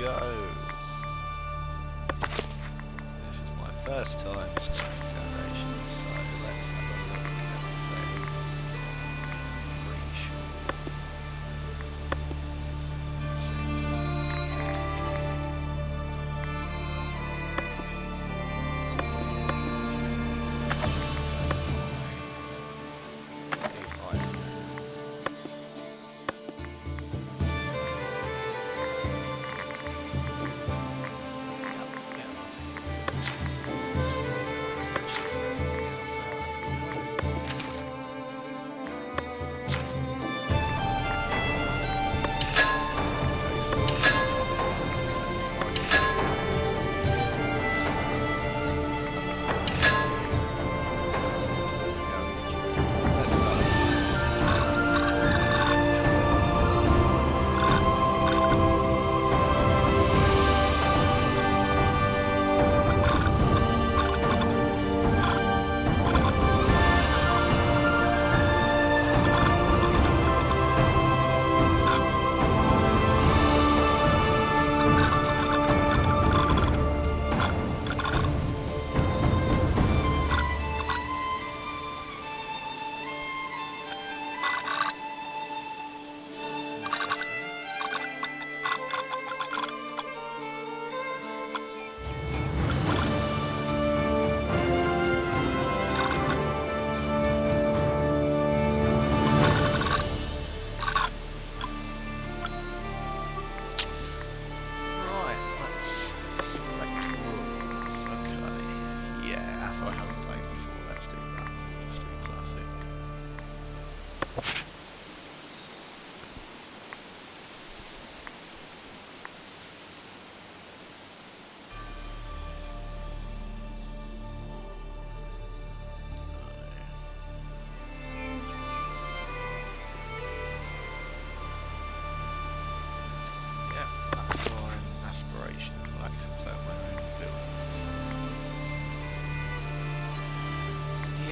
go. This is my first time starting Foundations, so let's have a look and say pretty sure. Seems all good here. D5.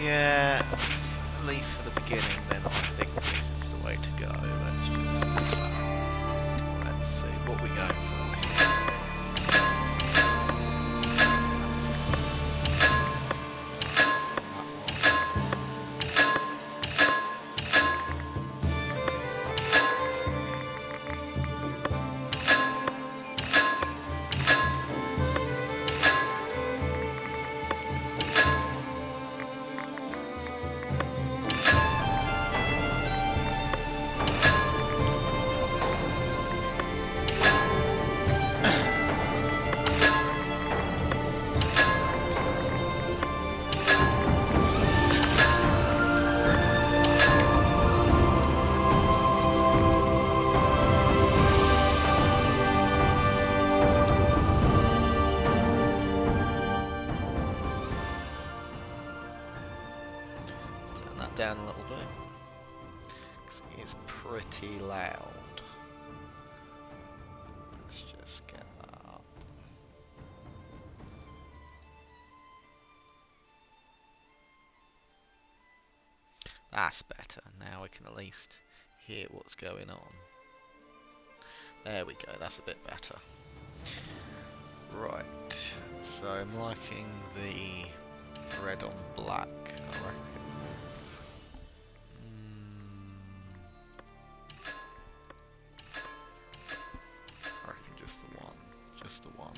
Yeah, at least for the beginning, then I think this is the way to go. Let's just let's see what we're going for here. Down a little bit because it is pretty loud. Let's just get that up. That's better. Now we can at least hear what's going on. There we go, that's a bit better. Right, so I'm liking the red on black, I reckon. Just the one.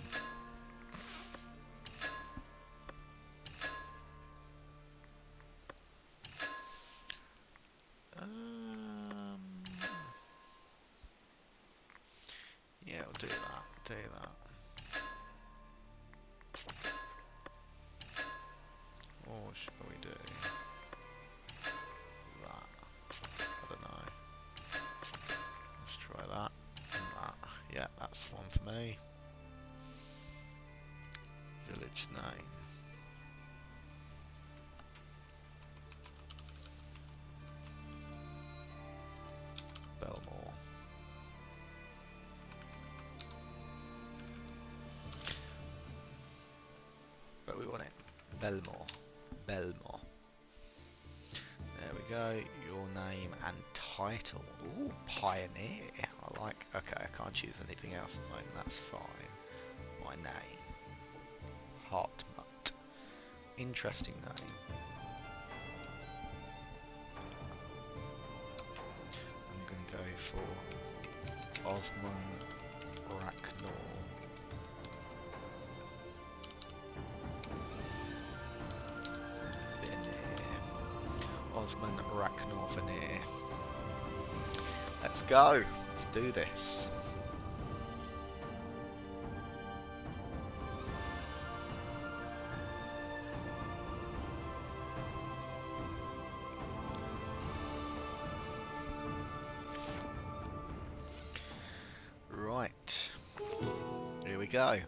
Yeah, we'll do that. Or shall we do that? I don't know. Let's try that. And that. Yeah, that's the one for me. Village name. Belmoore. But we want it Belmoore. Belmoore. There we go. Your name and title. Ooh, Pioneer. I like Okay, I can't choose anything else at the moment, that's fine. My name. Hot Mutt. Interesting name. I'm going to go for Osmond Racknor. Osmond Racknor Veneer. Let's go. Let's do this. Right. Here we go.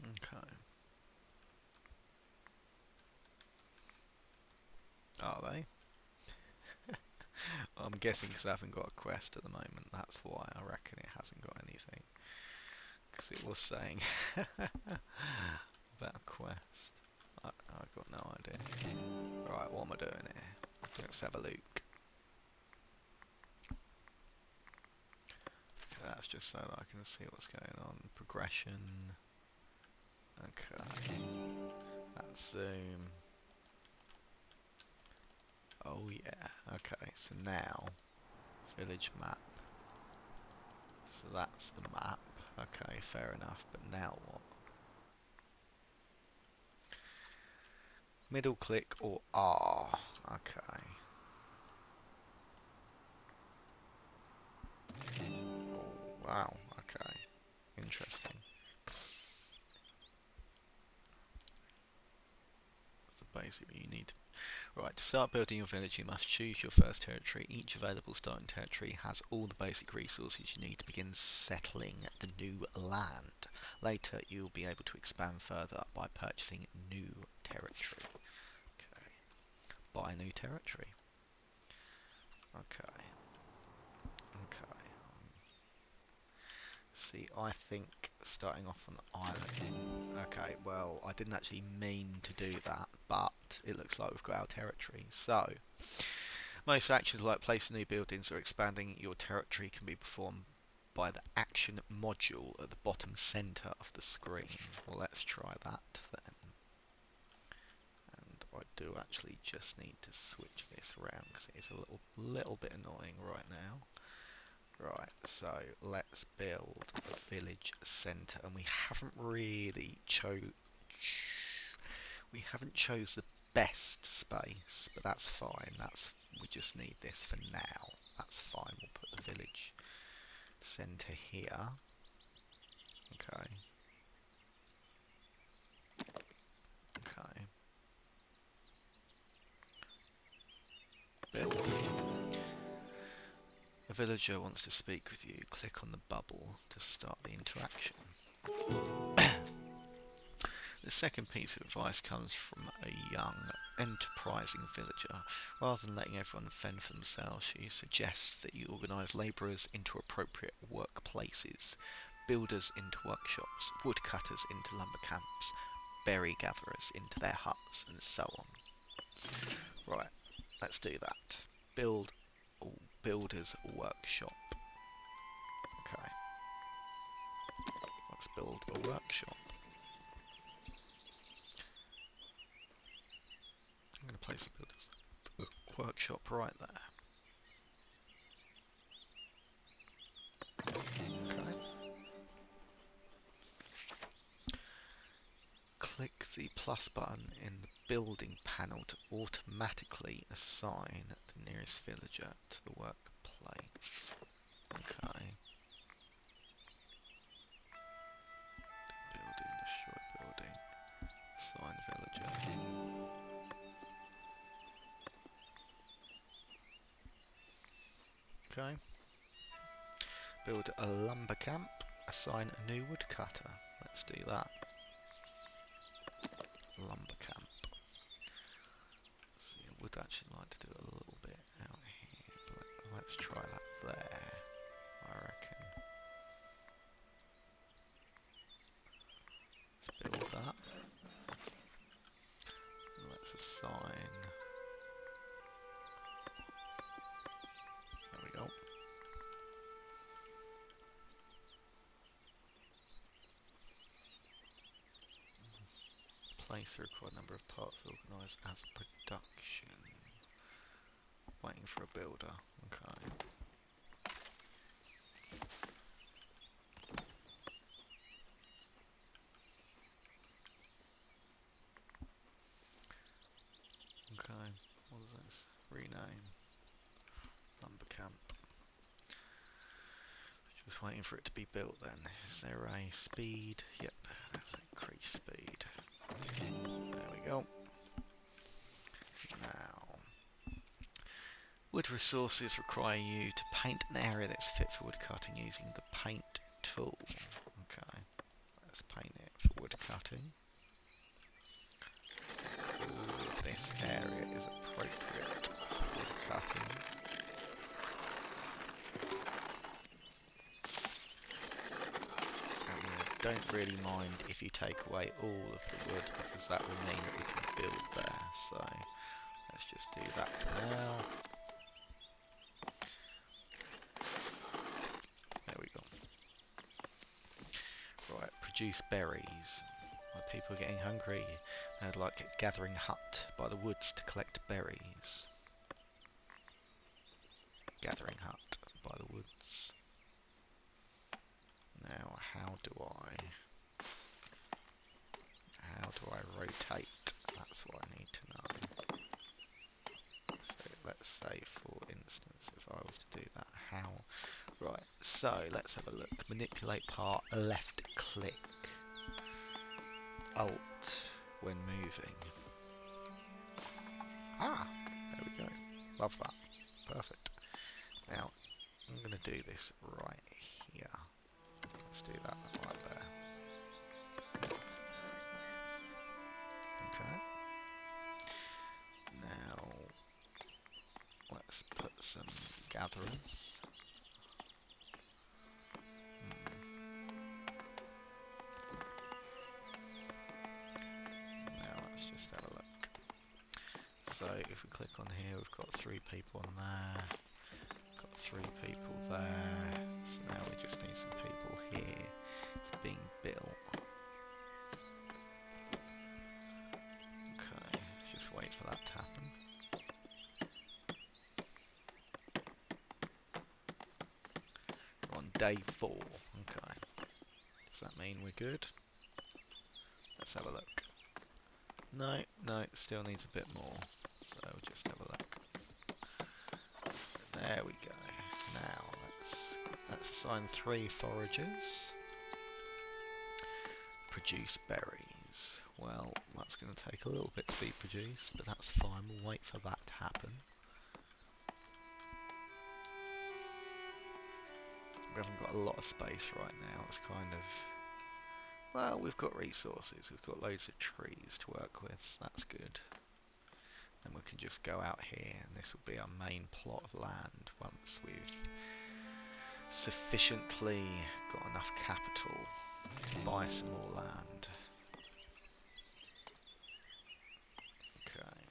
Okay. Are they? I'm guessing because I haven't got a quest at the moment. That's why I reckon it hasn't got anything. Because it was saying about a quest. I've got no idea. Right, what am I doing here? Let's have a look. Okay, that's just so that I can see what's going on. Progression. Okay. That's zoom. Oh yeah. Okay, so now village map. So that's the map. Okay, fair enough. But now what? Middle click or R? Okay. Oh, wow. Okay. Interesting. That's the basic you need. Right, to start building your village, you must choose your first territory. Each available starting territory has all the basic resources you need to begin settling the new land. Later, you'll be able to expand further by purchasing new territory. Okay. Buy new territory. Okay. Okay. See, I think starting off on the island. Okay, well, I didn't actually mean to do that, but it looks like we've got our territory. So, most actions like placing new buildings or expanding your territory can be performed by the action module at the bottom centre of the screen. Well, let's try that then. And I do actually just need to switch this around because it is a little bit annoying right now. Right, so let's build a village centre, and we haven't really chose the best space, but that's fine. We just need this for now. That's fine. We'll put the village centre here. Okay. Okay. Build. A villager wants to speak with you. Click on the bubble to start the interaction. The second piece of advice comes from a young, enterprising villager. Rather than letting everyone fend for themselves, she suggests that you organise labourers into appropriate workplaces, builders into workshops, woodcutters into lumber camps, berry gatherers into their huts, and so on. Right, let's do that. Builder's workshop. Okay, let's build a workshop. I'm going to place the builder's workshop right there. Okay. Click the plus button in the building panel to automatically assign the nearest villager to the workplace. Okay. Building, destroy building. Assign villager. Okay. Build a lumber camp. Assign a new woodcutter. Let's do that. Lumber camp. See, I would actually like to do a little bit out here, but let's try that there, I reckon. sign. There we go. Place the required number of parts organised as production. Waiting for a builder. Okay. Okay. What is this? Rename. Lumber camp. Just waiting for it to be built then. Is there a speed? Yep. Let's increase speed. There we go. Now, wood resources require you to paint an area that's fit for wood cutting using the paint tool. Okay, let's paint it for wood cutting. This area is appropriate for wood cutting. And we don't really mind if you take away all of the wood, because that will mean that we can build there. So let's just do that for now. There we go. Right, produce berries. When people are getting hungry, they'd like a gathering hut by the woods to collect berries. Gathering hut by the woods. Now, how do I rotate? That's what I need to know. So let's say, for instance, if I was to do that, how? Right, so let's have a look. Manipulate part, left click. Alt when moving. Ah, there we go. Love that. Perfect. Now, I'm going to do this right here. Let's do that right there. Okay. Now, let's put some gatherers. Now, let's just have a look. So, if we click on here, we've got 3 people on there. Got 3 people there. So now we just need some people here. It's being built. Okay, just wait for that to happen. We're on day 4. Okay. Does that mean we're good? Let's have a look. No, it still needs a bit more. So we'll just have a look. There we go. Now let's assign 3 foragers. Produce berries. Well, that's going to take a little bit to be produced, but that's fine. We'll wait for that to happen. We haven't got a lot of space right now. It's kind of... Well, we've got resources. We've got loads of trees to work with, so that's good. Then we can just go out here, and this will be our main plot of land once we've sufficiently got enough capital to buy some more land. Okay.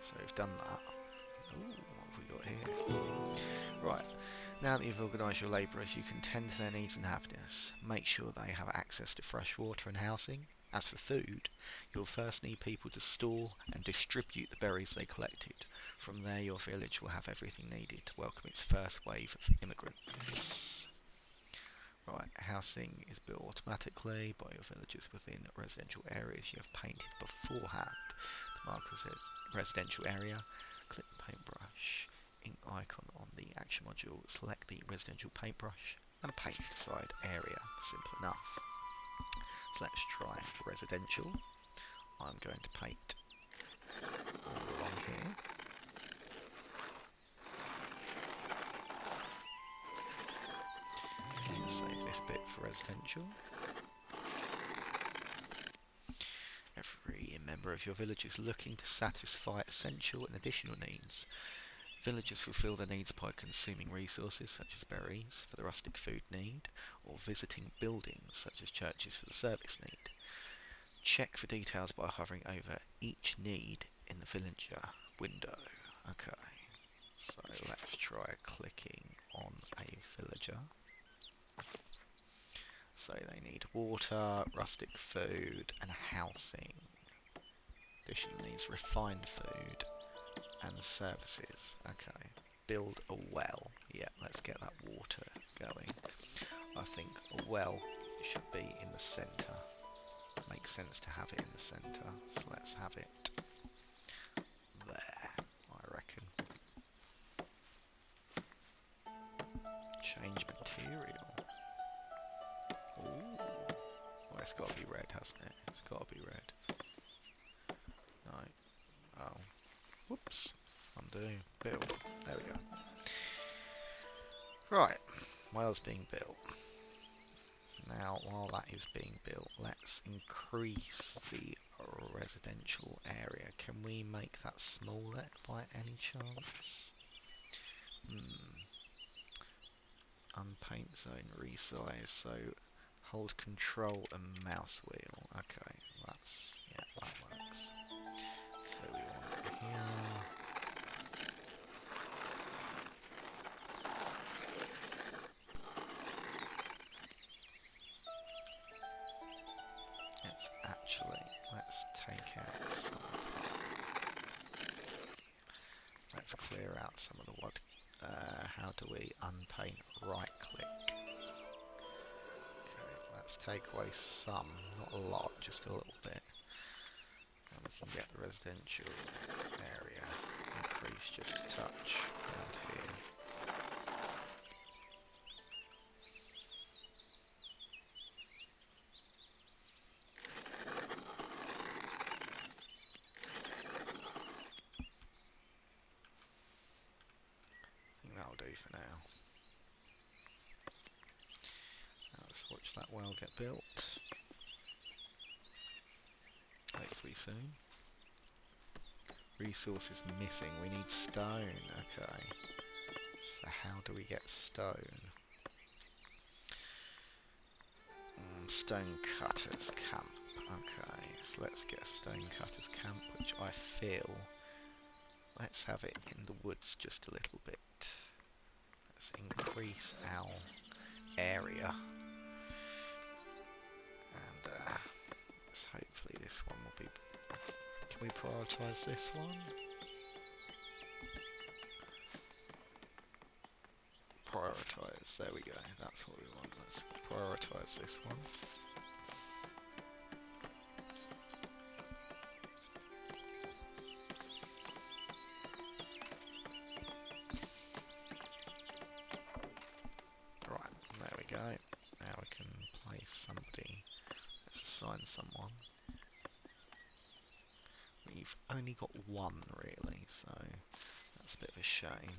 So we've done that. Ooh, what have we got here? Right. Now that you've organised your labourers, you can tend to their needs and happiness. Make sure they have access to fresh water and housing. As for food, you'll first need people to store and distribute the berries they collected. From there, your village will have everything needed to welcome its first wave of immigrants. Right, housing is built automatically by your villagers within residential areas you have painted beforehand. To mark as a residential area, click the paintbrush ink icon on the action module, select the residential paintbrush and paint the side area. Simple enough. So let's try residential. I'm going to paint all along here. Save this bit for residential. Every member of your village is looking to satisfy essential and additional needs. Villagers fulfill their needs by consuming resources such as berries for the rustic food need, or visiting buildings such as churches for the service need. Check for details by hovering over each need in the villager window. Okay, so let's try clicking on a villager. So they need water, rustic food, and housing. Additionally needs refined food and services. Okay, build a well. Yeah, let's get that water going. I think a well should be in the centre. Makes sense to have it in the centre, so let's have it there, I reckon. Change material. Ooh. Well, it's got to be red, hasn't it? It's got to be red. No. Oh. Whoops. Undo. Build. There we go. Right. Well's being built. Now, while that is being built, let's increase the residential area. Can we make that smaller by any chance? Unpaint zone resize, so hold control and mouse wheel. Okay, yeah, that works. So we want it here. Let's take out some. Let's clear out some of the wood. How do we unpaint? Right click. Okay, let's take away some, not a lot, just a little bit. And we can get the residential area increased just a touch around here. I think that'll do for now. Now let's watch that well get built. Hopefully soon. Resources missing. We need stone. Okay. So how do we get stone? Stone cutters camp. Okay, so let's get a stone cutters camp, which I feel. Let's have it in the woods just a little bit. Let's increase our area. And hopefully this one will be... Can we prioritise this one? Prioritise, there we go, that's what we want. Let's prioritise this one. Right, there we go. Now we can place somebody. Let's assign someone. We've only got one really, so that's a bit of a shame.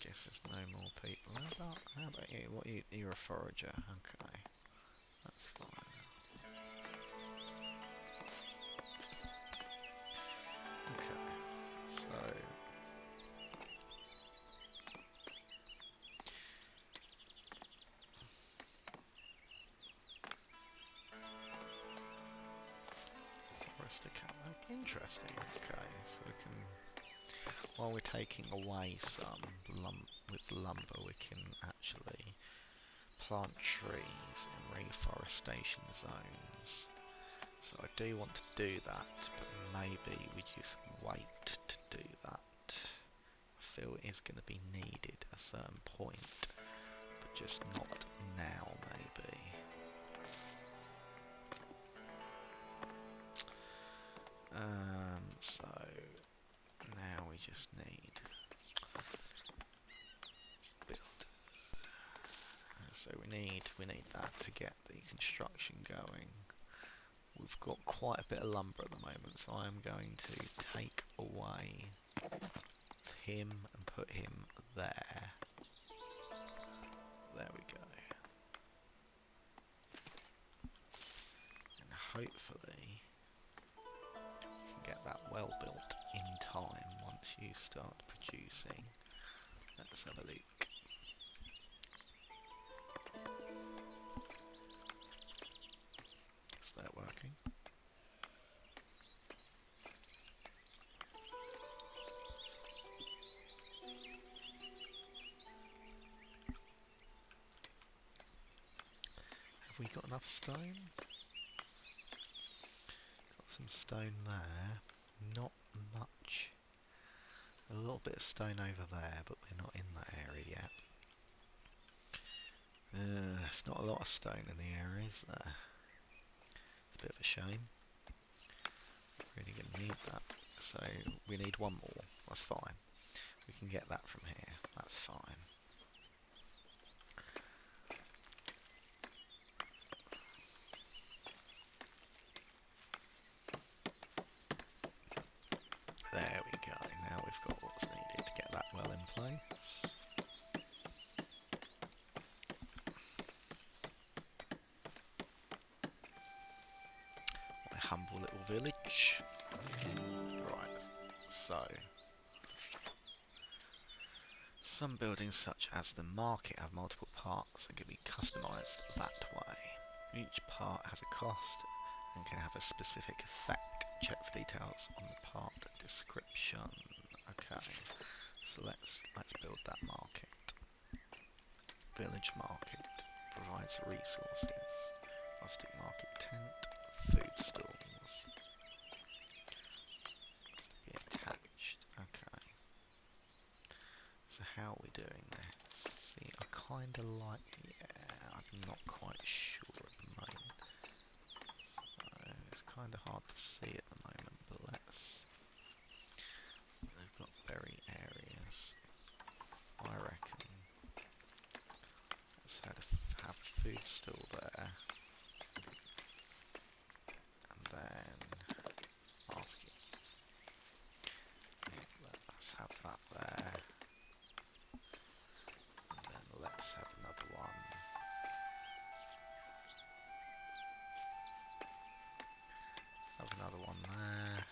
Guess there's no more people. How about you? You're a forager. Okay, that's fine. Okay, so forester camp. Interesting. Okay, so we can. While we're taking away some with lumber, we can actually plant trees in reforestation zones. So I do want to do that, but maybe we just wait to do that. I feel it is going to be needed at a certain point, but just not now maybe. So now we just need builders. So we need that to get the construction going. We've got quite a bit of lumber at the moment, so I'm going to take away him and put him there. There we go. And hopefully we can get that well built in time once you start producing. Let's have a look. we got enough stone? Got some stone there. Not much. A little bit of stone over there, but we're not in that area yet. There's not a lot of stone in the area, is there? It's a bit of a shame. Really gonna need that. So we need one more. That's fine. We can get that from here. That's fine. There we go. Now we've got what's needed to get that well in place. My humble little village. Right, so some buildings such as the market have multiple parts and can be customised that way. Each part has a cost and can have a specific effect. Check for details on the part description. Okay, so let's build that market. Village market provides resources. Rustic market tent, food stalls. That's to be attached. Okay. So how are we doing this? See, I kinda like, yeah, I'm not quite sure at the moment. It's kinda hard to see at the moment, but they've got berry areas. I reckon let's have a food stall there. And then basket. Let's have that there. And then let's have another one. Have another one there.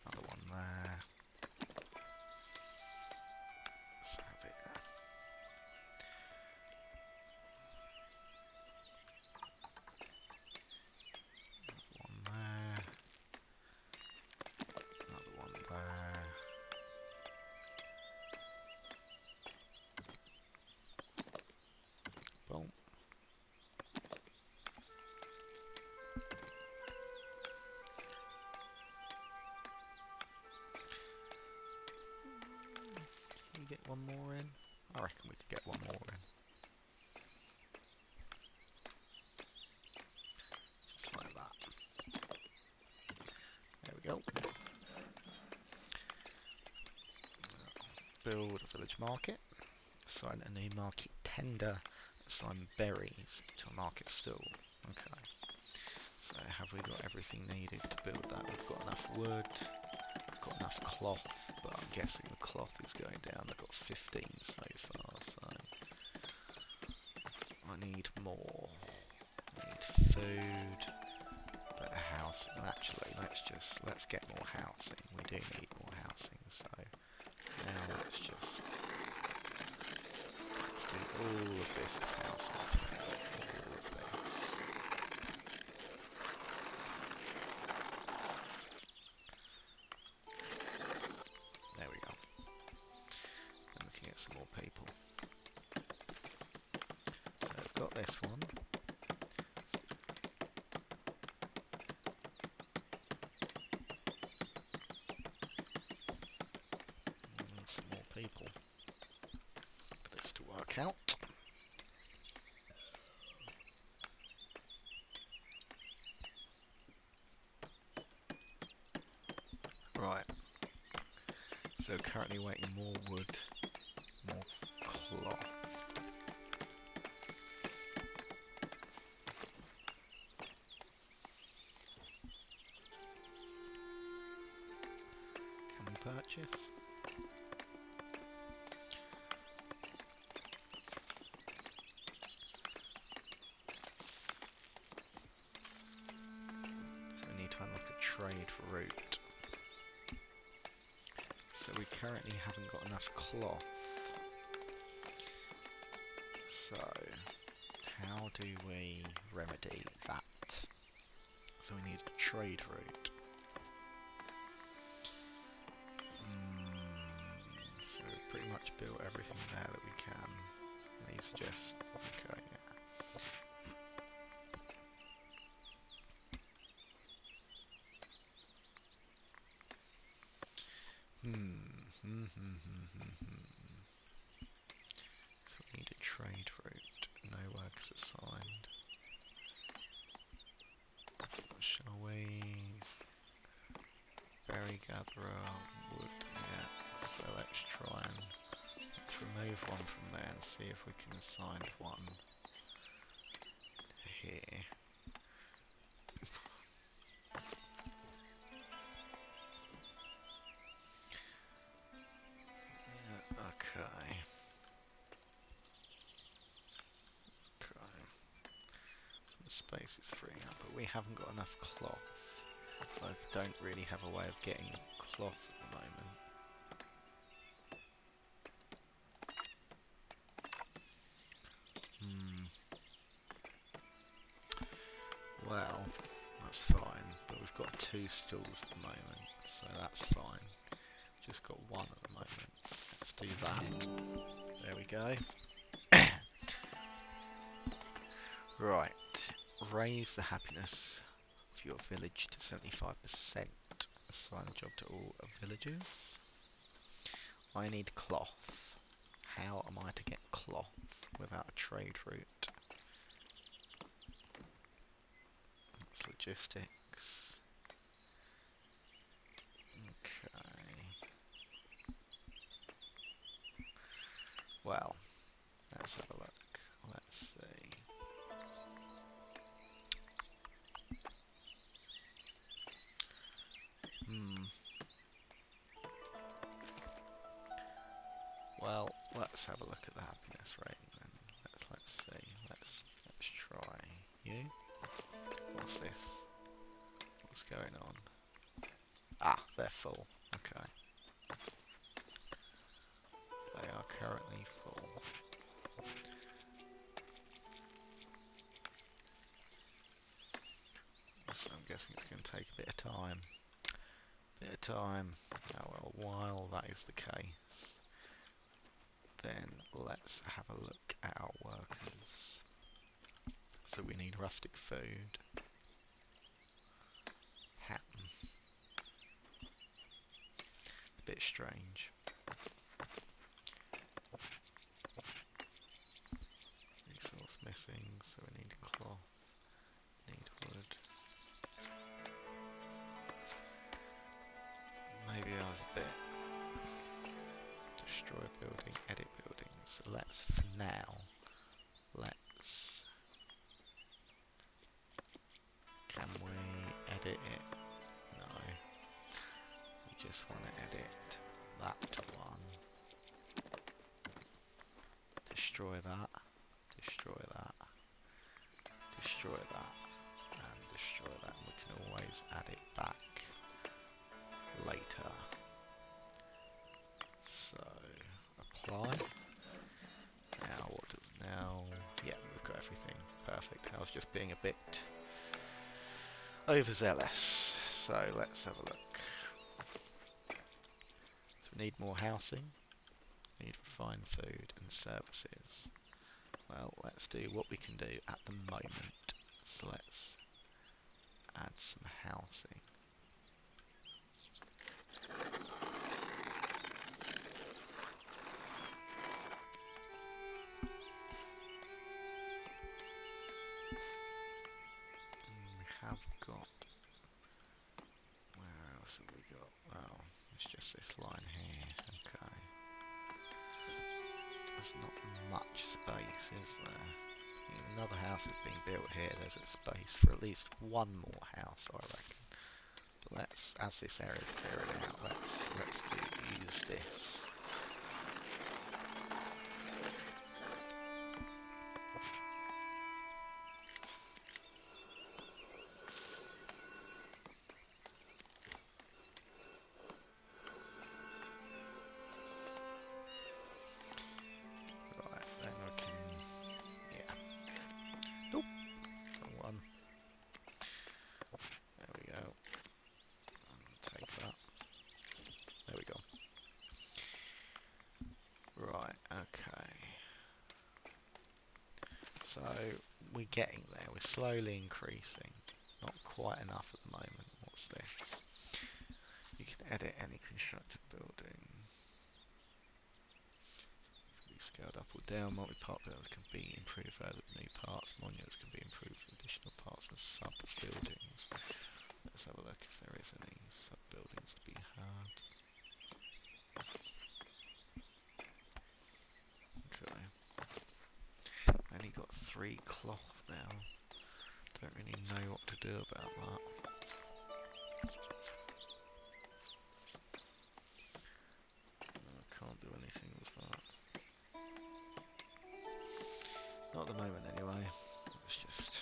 Another one there. Let's have it. Another one there. Another one there. Boom. Can we get one more in? I reckon we could get one more in. Just like that. There we go. Build a village market. Assign a new market tender. Assign berries to a market stall. Okay. So have we got everything needed to build that? We've got enough wood. We've got enough cloth, but I'm guessing the cloth is going down. I've got 15 so far, so I need more. I need food, better housing. Actually, let's get more housing. We do need more housing, so now let's do all of this as housing. All of this. There we go. And we can get some more people. So I've got this one. And some more people for this to work out. Right. So currently waiting more wood, more cloth. Can we purchase? So we need to unlock a trade route. So we currently haven't got enough cloth. So how do we remedy that? So we need a trade route. So we've pretty much built everything there that we can. He suggests. Okay, yeah. So we need a trade route. No works assigned. Shall we? Berry gatherer, wood, yeah. So let's try and remove one from there and see if we can assign one here. Yeah, okay. Okay. Some space is freeing up, but we haven't got enough cloth. I don't really have a way of getting cloth at the moment. Well, that's fine, but we've got 2 stalls at the moment, so that's fine. Just got 1 at the moment. Let's do that. There we go. Right. Raise the happiness of your village to 75%. Assign a job to all villagers. I need cloth. How am I to get cloth without a trade route? That's logistics. Okay. Well, let's have a look. Let's see. Well, let's have a look at the happiness rating then. Let's see. Let's try you. What's this? What's going on? Ah, they're full. Okay. They are currently full. So I'm guessing it's going to take a bit of time. Oh, well, while that is the case, then let's have a look at our workers. So we need rustic food. Happen. A bit strange. Resource missing, so we need cloth. Need wood. Maybe I was a bit... Destroy building, edit buildings. So let's, for now, let's... Can we edit it? No. We just want to edit that to 1. Destroy that. Destroy that. Destroy that. And destroy that. And we can always add it back later. So, apply. Now, yeah, we've got everything. Perfect. I was just being a bit overzealous. So, let's have a look. So, we need more housing. We need refined food and services. Well, let's do what we can do at the moment. So, let's add some housing. Have got... Where else have we got? Well, it's just this line here. Okay. There's not much space, is there? Another house is being built here. There's a space for at least 1 more house, I reckon. But let's, as this area is clearing out, let's use this. So we're getting there. We're slowly increasing. Not quite enough at the moment. What's this? You can edit any constructed building. It can be scaled up or down. Multi-part buildings can be improved further with new parts. Monuments can be improved with additional parts and sub-buildings. Let's have a look if there is any sub-buildings to be had. Okay. Only got 3 cloth now. Don't really know what to do about that. I can't do anything with that. Not at the moment anyway. It's just...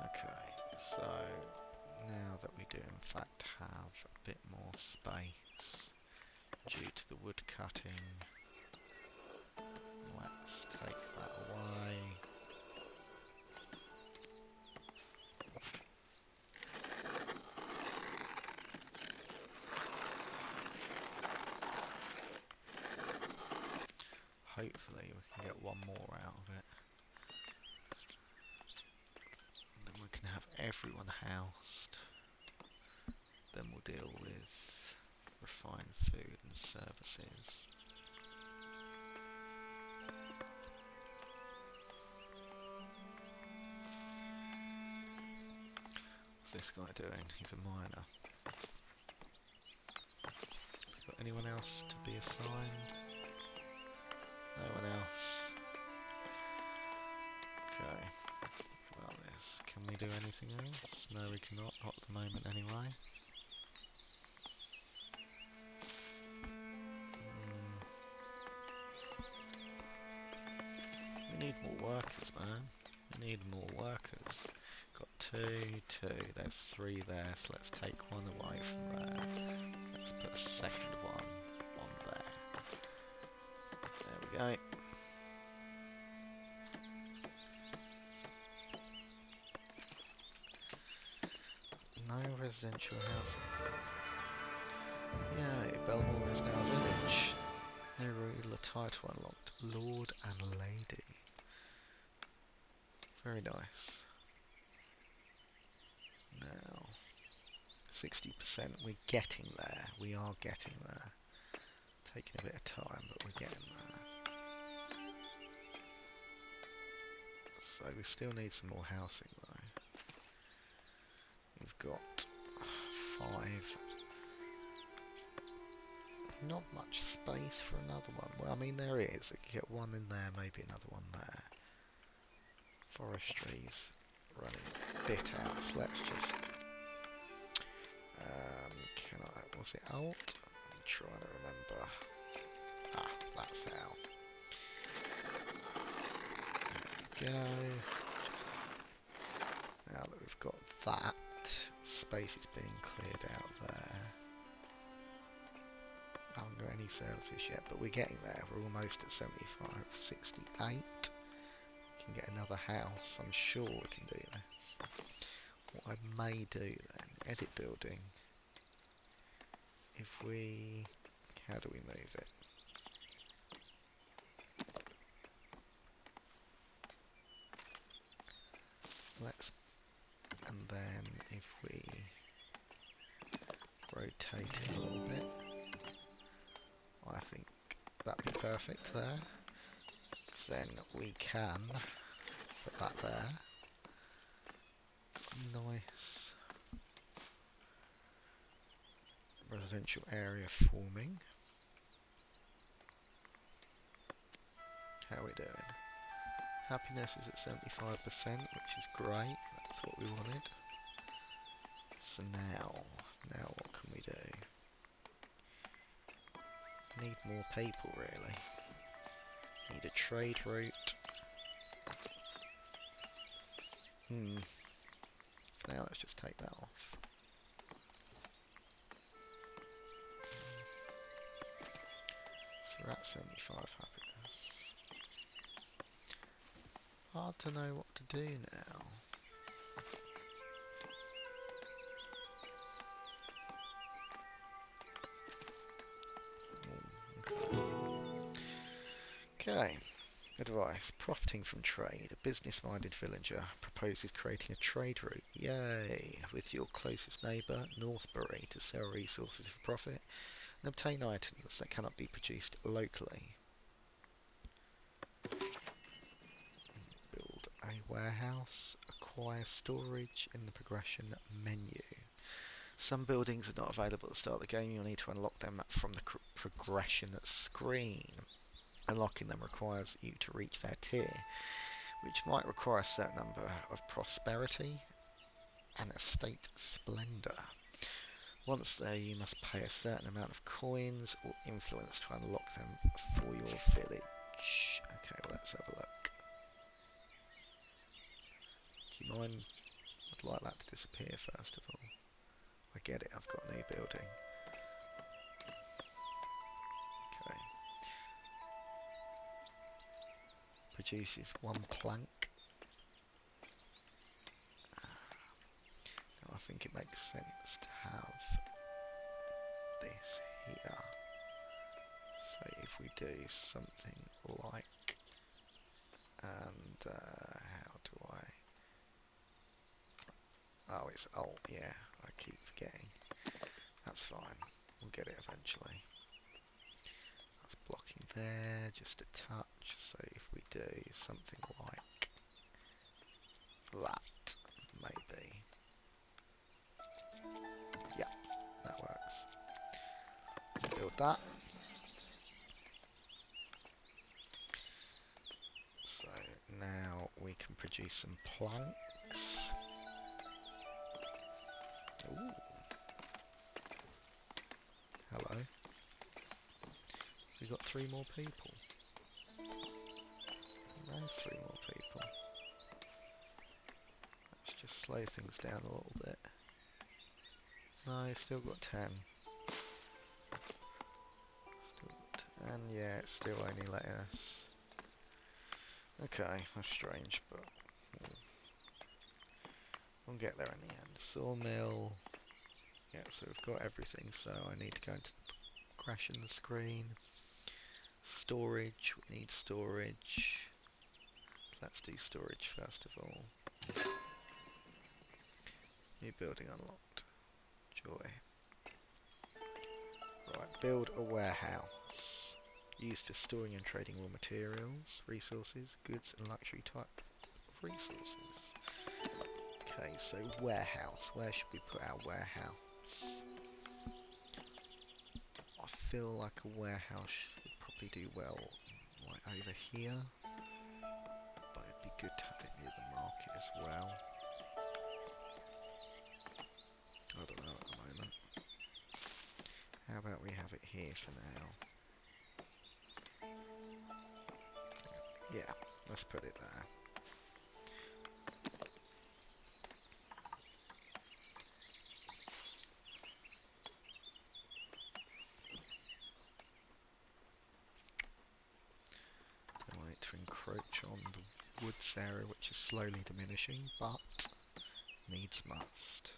Okay, so now that we do in fact have a bit more space due to the wood cutting, let's take that away. Hopefully we can get one more out of it. And then we can have everyone housed. Then we'll deal with refined food and services. What's this guy doing? He's a miner. Got anyone else to be assigned? No one else. Okay. Well, this. Can we do anything else? No, we cannot. Not at the moment, anyway. We need more workers, man. We need more workers. Got 2. There's 3 there, so let's take one away from there. Let's put a second one on there. There we go. No residential housing. Yeah, Belmoore is now a village. No ruler title unlocked. Lord and Lady. Very nice. Now, 60%. We're getting there. We are getting there. Taking a bit of time, but we're getting there. So we still need some more housing though. We've got 5. Not much space for another one. Well, I mean there is. I could get one in there, maybe another one there. Forestry's running a bit out, so let's just... can I... was it Alt? I'm trying to remember. Ah, that's how. There we go. Now that we've got that, space is being cleared out there. I haven't got any services yet, but we're getting there. We're almost at 75, 68. We can get another house. I'm sure we can do this. What I may do then, edit building. If we, how do we move it? Let's, and then if we rotate it a little bit, I think that'd be perfect there. Then we can put that there. Nice residential area forming. How are we doing? Happiness is at 75%, which is great. That's what we wanted. So now what can we do? Need more people, really. Need a trade route. For now, let's just take that off. So we're at 75 happiness. Hard to know what to do now. Okay. Advice. Profiting from trade. A business-minded villager proposes creating a trade route. Yay! With your closest neighbour, Northbury, to sell resources for profit and obtain items that cannot be produced locally. Build a warehouse. Acquire storage in the progression menu. Some buildings are not available at the start of the game. You'll need to unlock them from the progression screen. Unlocking them requires you to reach their tier, which might require a certain number of prosperity and estate splendor. Once there, you must pay a certain amount of coins or influence to unlock them for your village. Okay, well, let's have a look. Do you mind? I'd like that to disappear first of all. I get it, I've got a new building. Okay. Produces 1 plank. Now I think it makes sense to have this here. So if we do something like, and how do I? Oh, it's alt. Yeah, I keep forgetting. That's fine. We'll get it eventually. That's blocking there, just a touch. So if we do something like that, maybe. Yeah, that works. Let's build that. So now we can produce some planks. Ooh. Hello. We got 3 more people. There's 3 more people. Let's just slow things down a little bit. No, still got 10. Still got 10, yeah, it's still only letting us. Okay, that's strange, but we'll get there in the end. Sawmill. Yeah, so we've got everything, so I need to go into crash in the screen. Storage, we need storage. Let's do storage first of all. New building unlocked. Joy. Right, build a warehouse. Used for storing and trading raw materials, resources, goods and luxury type of resources. Okay, so warehouse. Where should we put our warehouse? I feel like a warehouse would probably do well like over here. But it'd be good to have it near the market as well. I don't know at the moment. How about we have it here for now? Yeah, let's put it there. Don't want it to encroach on the woods area, which is slowly diminishing, but needs must.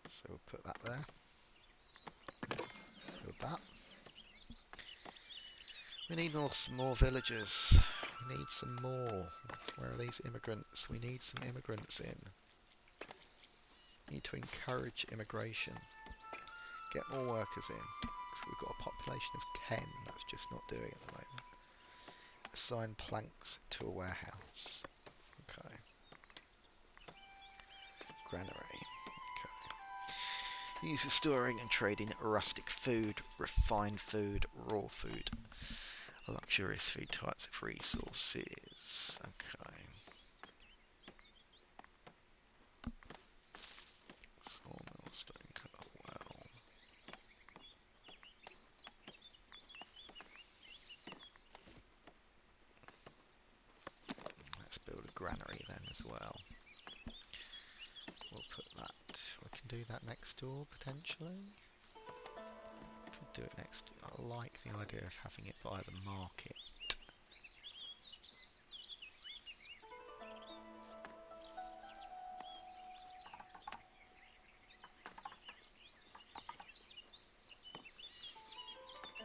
So we'll put that there. Build that. We need some more villagers. We need some more. Where are these immigrants? We need some immigrants in. Need to encourage immigration. Get more workers in. So we've got a population of 10. That's just not doing at the moment. Assign planks to a warehouse. Okay. Granary. Okay. Use for storing and trading rustic food, refined food, raw food, luxurious food types of resources. Okay. Sawmill, stone cut, well. Let's build a granary then as well. We'll put that. We can do that next door potentially. Could do it next. I like the idea of having it by the market.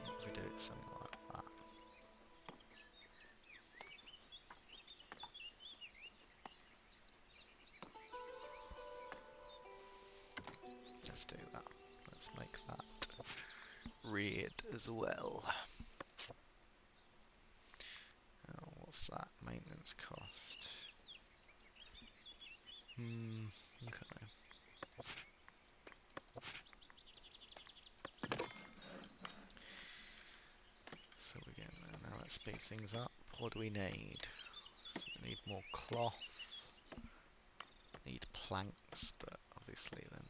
If we do it something like that. do that. Let's make that red as well. What's that? Maintenance cost. Okay. So we're getting there now. Let's speed things up. What do we need? So we need more cloth. Need planks, but obviously then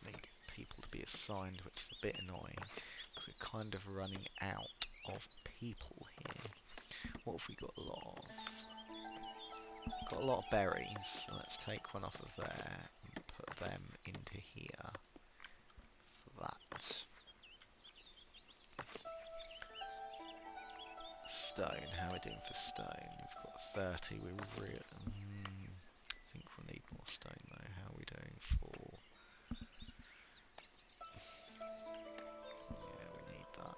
need people to be assigned, which is a bit annoying. Because we're kind of running out of people here. What have we got a lot of? Got a lot of berries, so let's take one off of there and put them into here for that. Stone, how are we doing for stone? We've got 30, I think we'll need more stone though. How are we doing for... Yeah, we need that.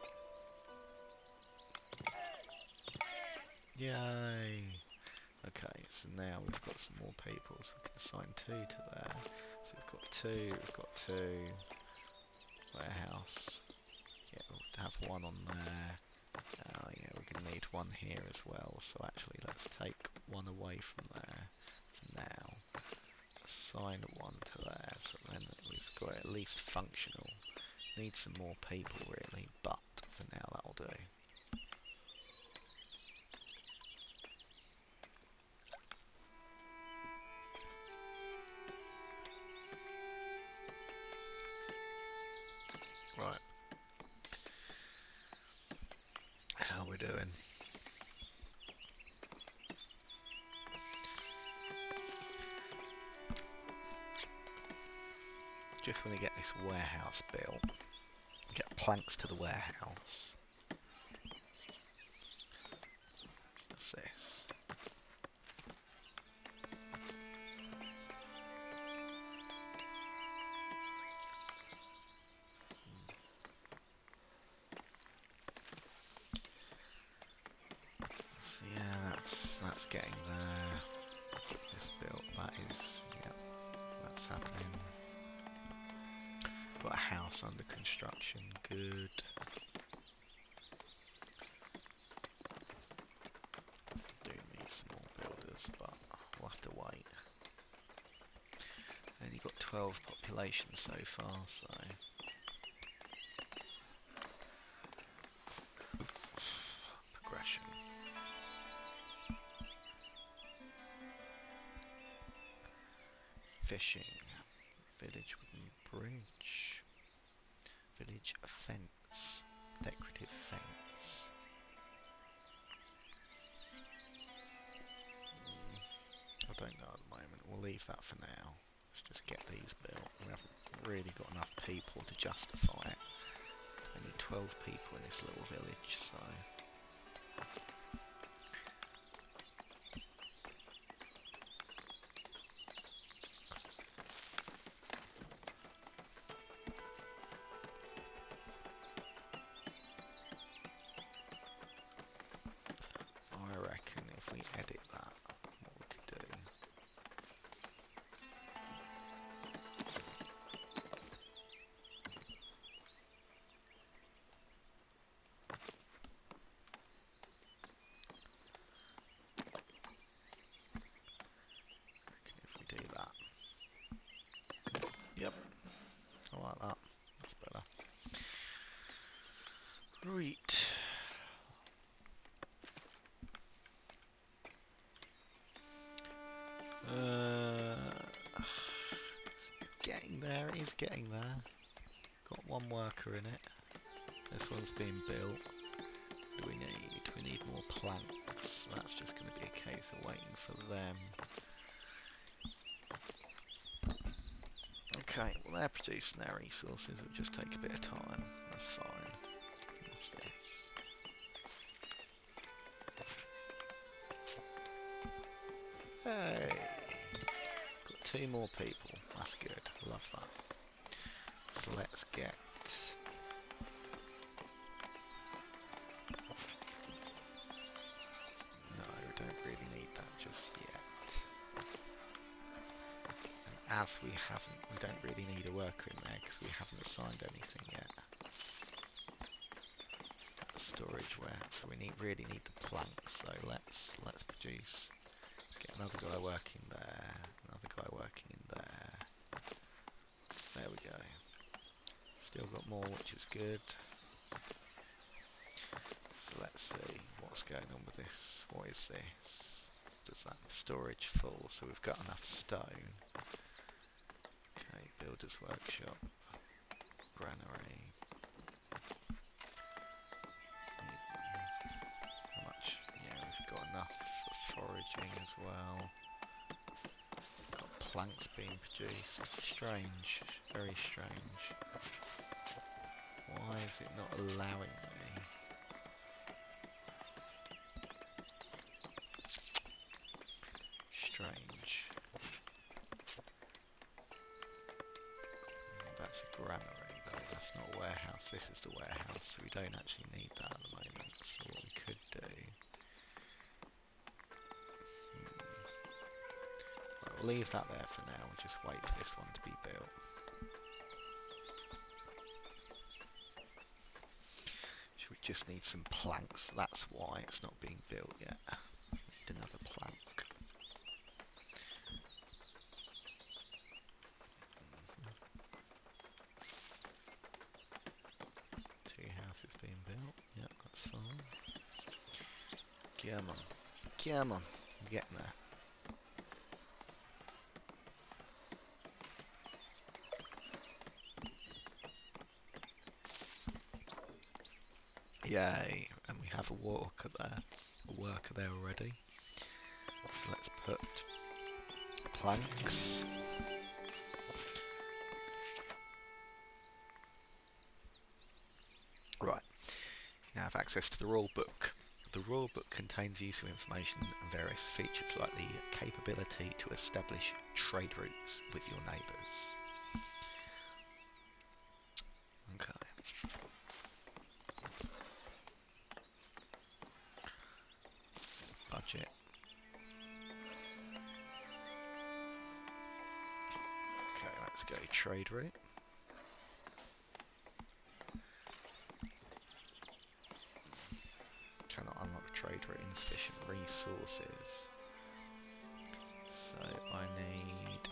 Yay! Okay, so now we've got some more people, so we can assign 2 to there. So we've got 2, we've got 2. Warehouse. Yeah, we'll have 1 on there. Yeah, we're going to need 1 here as well, so actually let's take 1 away from there for now. Assign 1 to there, so then we've got it at least functional. Need some more people really, but for now that'll do. Right. How are we doing? Just want to get this warehouse built. Get planks to the warehouse. What's this? So yeah, that's getting there. Get this built. That is, yep, that's happening. Got a house under construction. Good. Do need some more builders, but we'll have to wait. Only got 12 population so far, so progression. Fishing. Village wooden bridge. Village fence. Decorative fence. I don't know at the moment. We'll leave that for now. Let's just get these built. We haven't really got enough people to justify it. We need 12 people in this little village, so... I reckon if we edit that, what we could do... Yep, I like that. That's better. Right. It's getting there. It is getting there. Got 1 worker in it. This one's being built. What do we need? We need more planks. That's just going to be a case of waiting for them. Okay, well they're producing their resources, it'll just take a bit of time, that's fine. What's this? Hey! Got 2 more people, that's good, love that. So let's get... No, we don't really need that just yet. as we don't really need a worker in there because we haven't assigned anything yet. The storage warehouse, so we really need the planks. So let's produce. Get another guy working there. Another guy working in there. There we go. Still got more, which is good. So let's see what's going on with this. What is this? Does that storage full? So we've got enough stone. Okay, builder's workshop, granary. How much? Yeah, we've got enough for foraging as well. Got planks being produced. Strange, very strange. Why is it not allowing me? Strange. That's a granary though, that's not a warehouse. This is the warehouse, so we don't actually need that at the moment. So what we could do... Right, we'll leave that there for now, we'll just wait for this one to be built. We just need some planks, that's why it's not being built yet. Need another plank. Two houses being built, yep, that's fine. Come on, come on, I'm getting there. Yay, and we have a worker there already. So let's put planks. Right, you now have access to the rule book. The rule book contains useful information and various features like the capability to establish trade routes with your neighbours. Okay. Budget. Okay, let's go trade route. Cannot unlock trade route, insufficient resources. So I need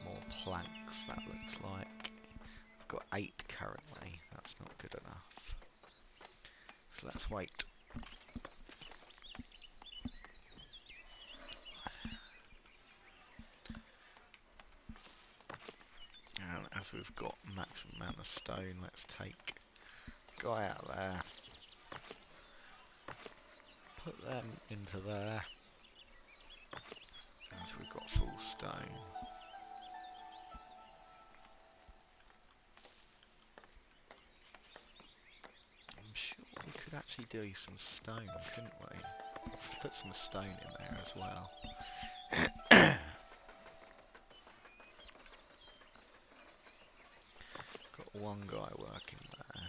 more planks, that looks like. I've got 8 currently, that's not good enough. So let's wait. And as we've got maximum amount of stone, let's take a guy out there. Put them into there. As we've got full stone. I'm sure we could actually do some stone, couldn't we? Let's put some stone in there as well. Got one guy working there.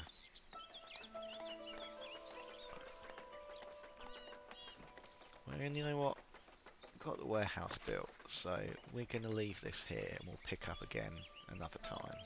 Well, and you know what? Got the warehouse built, so we're going to leave this here and we'll pick up again another time.